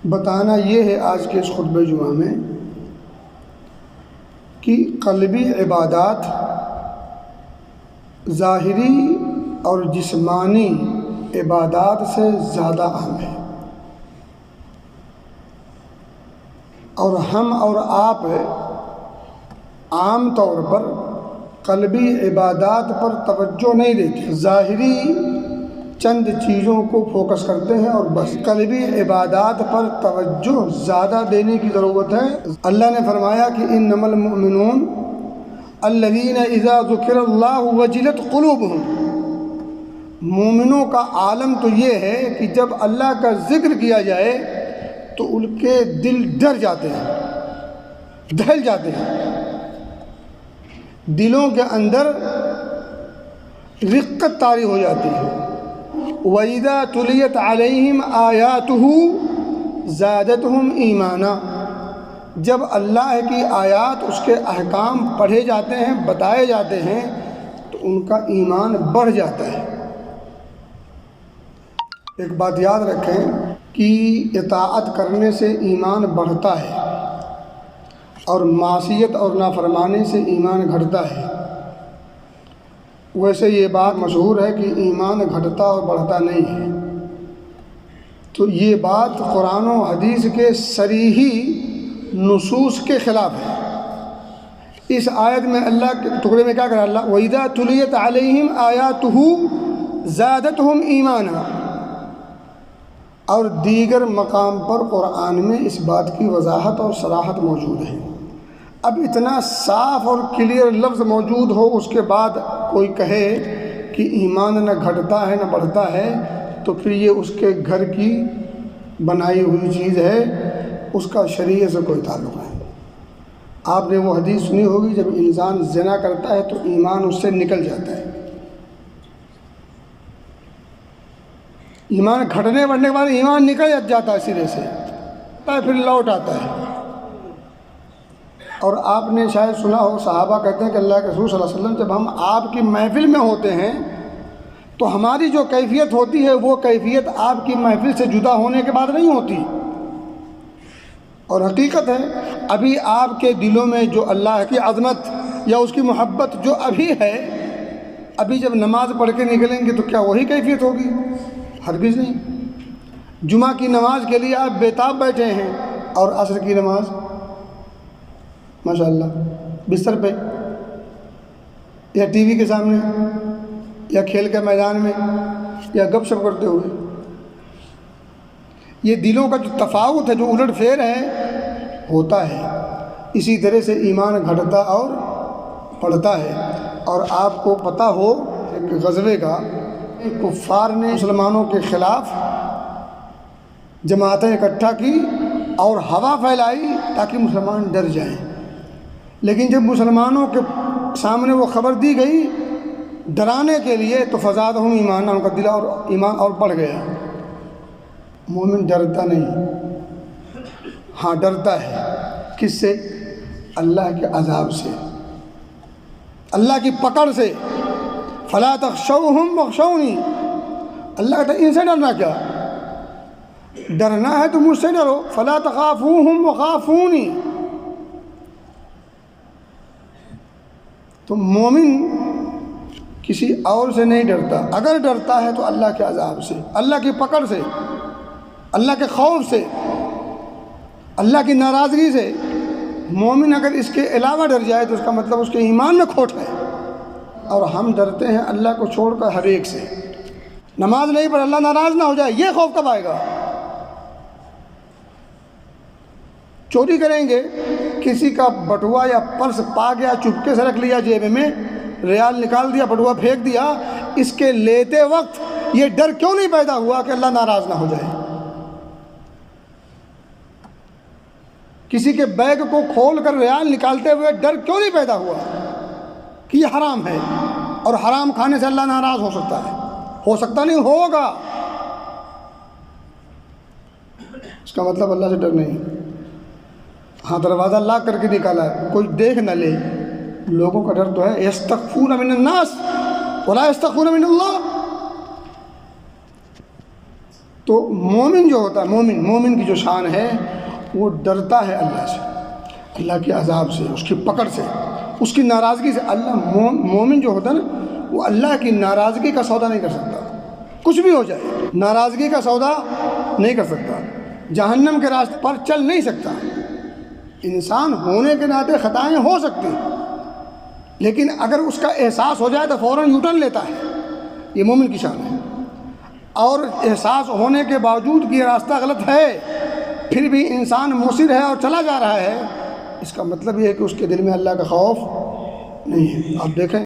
بتانا یہ ہے آج کے اس خطبہ جمعہ میں کہ قلبی عبادات ظاہری اور جسمانی عبادات سے زیادہ اہم ہے، اور ہم اور آپ عام طور پر قلبی عبادات پر توجہ نہیں دیتے، ظاہری چند چیزوں کو فوکس کرتے ہیں اور بس قلبی عبادات پر توجہ زیادہ دینے کی ضرورت ہے۔ اللہ نے فرمایا کہ انما المؤمنون الذین اذا ذکر اللہ وجلت قلوبہم، مومنوں کا عالم تو یہ ہے کہ جب اللہ کا ذکر کیا جائے تو ان کے دل ڈر جاتے ہیں، دہل جاتے ہیں، دلوں کے اندر رقت طاری ہو جاتی ہے۔ وَإِذَا تُلِيَتْ عَلَيْهِمْ آيَاتُهُ زَادَتْهُمْ ایمانا، جب اللہ کی آیات اس کے احکام پڑھے جاتے ہیں، بتائے جاتے ہیں تو ان کا ایمان بڑھ جاتا ہے۔ ایک بات یاد رکھیں کہ اطاعت کرنے سے ایمان بڑھتا ہے اور معصیت اور نافرمانی سے ایمان گھٹتا ہے۔ ویسے یہ بات مشہور ہے کہ ایمان گھٹتا اور بڑھتا نہیں ہے، تو یہ بات قرآن و حدیث کے صریحی نصوص کے خلاف ہے۔ اس آیت میں اللہ کے ٹکڑے میں کیا کرا اللہ؟ وَإِذَا تُلِيَتْ عَلَيْهِمْ آيَاتُهُ زَادَتْهُمْ ایمانا، اور دیگر مقام پر قرآن میں اس بات کی وضاحت اور صراحت موجود ہے۔ اب اتنا صاف اور کلیئر لفظ موجود ہو، اس کے بعد کوئی کہے کہ ایمان نہ گھٹتا ہے نہ بڑھتا ہے، تو پھر یہ اس کے گھر کی بنائی ہوئی چیز ہے، اس کا شریعت سے کوئی تعلق نہیں۔ آپ نے وہ حدیث سنی ہوگی، جب انسان زنا کرتا ہے تو ایمان اس سے نکل جاتا ہے۔ ایمان گھٹنے بڑھنے کے بعد ایمان نکل جاتا ہے سرے سے، پھر لوٹ آتا ہے۔ اور آپ نے شاید سنا ہو، صحابہ کہتے ہیں کہ اللہ کے رسول صلی اللہ علیہ وسلم جب ہم آپ کی محفل میں ہوتے ہیں تو ہماری جو کیفیت ہوتی ہے وہ کیفیت آپ کی محفل سے جدا ہونے کے بعد نہیں ہوتی۔ اور حقیقت ہے، ابھی آپ کے دلوں میں جو اللہ کی عظمت یا اس کی محبت جو ابھی ہے، ابھی جب نماز پڑھ کے نکلیں گے تو کیا وہی کیفیت ہوگی؟ ہرگز نہیں۔ جمعہ کی نماز کے لیے آپ بیتاب بیٹھے ہیں، اور عصر کی نماز ماشاءاللہ بستر پہ یا ٹی وی کے سامنے یا کھیل کے میدان میں یا گپ شپ کرتے ہوئے، یہ دلوں کا جو تفاوت ہے، جو الٹ پھیر ہے، ہوتا ہے۔ اسی طرح سے ایمان گھٹتا اور بڑھتا ہے۔ اور آپ کو پتہ ہو ایک غزوے کا، کفار نے مسلمانوں کے خلاف جماعتیں اکٹھا کی اور ہوا پھیلائی تاکہ مسلمان ڈر جائیں، لیکن جب مسلمانوں کے سامنے وہ خبر دی گئی ڈرانے کے لیے تو فزادہم ایمانا، ان کا دل اور ایمان اور بڑھ گیا۔ مومن ڈرتا نہیں، ہاں ڈرتا ہے، کس سے؟ اللہ کے عذاب سے، اللہ کی پکڑ سے۔ فلا تخشوہم واخشونی، اللہ کہتا ہے ان سے ڈرنا کیا؟ ڈرنا ہے تو مجھ سے ڈرو۔ فلا تخافوہم وخافونی، تو مومن کسی اور سے نہیں ڈرتا، اگر ڈرتا ہے تو اللہ کے عذاب سے، اللہ کی پکڑ سے، اللہ کے خوف سے، اللہ کی ناراضگی سے۔ مومن اگر اس کے علاوہ ڈر جائے تو اس کا مطلب اس کے ایمان میں کھوٹ ہے۔ اور ہم ڈرتے ہیں اللہ کو چھوڑ کر ہر ایک سے۔ نماز نہیں پڑھ اللہ ناراض نہ ہو جائے، یہ خوف کب آئے گا؟ چوری کریں گے، کسی کا بٹوا یا پرس پا گیا، چپکے سے رکھ لیا جیب میں، ریال نکال دیا، بٹوا پھینک دیا، اس کے لیتے وقت یہ ڈر کیوں نہیں پیدا ہوا کہ اللہ ناراض نہ ہو جائے؟ کسی کے بیگ کو کھول کر ریال نکالتے ہوئے ڈر کیوں نہیں پیدا ہوا کہ یہ حرام ہے، اور حرام کھانے سے اللہ ناراض ہو سکتا ہے؟ ہو سکتا نہیں، ہوگا۔ اس کا مطلب اللہ سے ڈر نہیں۔ ہاں دروازہ لاک کر کے نکالا ہے، کوئی دیکھ نہ لے، لوگوں کا ڈر تو ہے۔ یستخفون من الناس ولا یستخفون من اللہ، تو تو مومن جو ہوتا ہے، مومن کی جو شان ہے وہ ڈرتا ہے اللہ سے، اللہ کے عذاب سے، اس کی پکڑ سے، اس کی ناراضگی سے۔ مومن جو ہوتا ہے نا وہ اللہ کی ناراضگی کا سودا نہیں کر سکتا، کچھ بھی ہو جائے ناراضگی کا سودا نہیں کر سکتا، جہنم کے راستے پر چل نہیں سکتا۔ انسان ہونے کے ناطے خطائیں ہو سکتی ہیں، لیکن اگر اس کا احساس ہو جائے تو فوراً یوٹرن لیتا ہے، یہ مومن کی شان ہے۔ اور احساس ہونے کے باوجود کہ یہ راستہ غلط ہے پھر بھی انسان مصر ہے اور چلا جا رہا ہے، اس کا مطلب یہ ہے کہ اس کے دل میں اللہ کا خوف نہیں ہے۔ آپ دیکھیں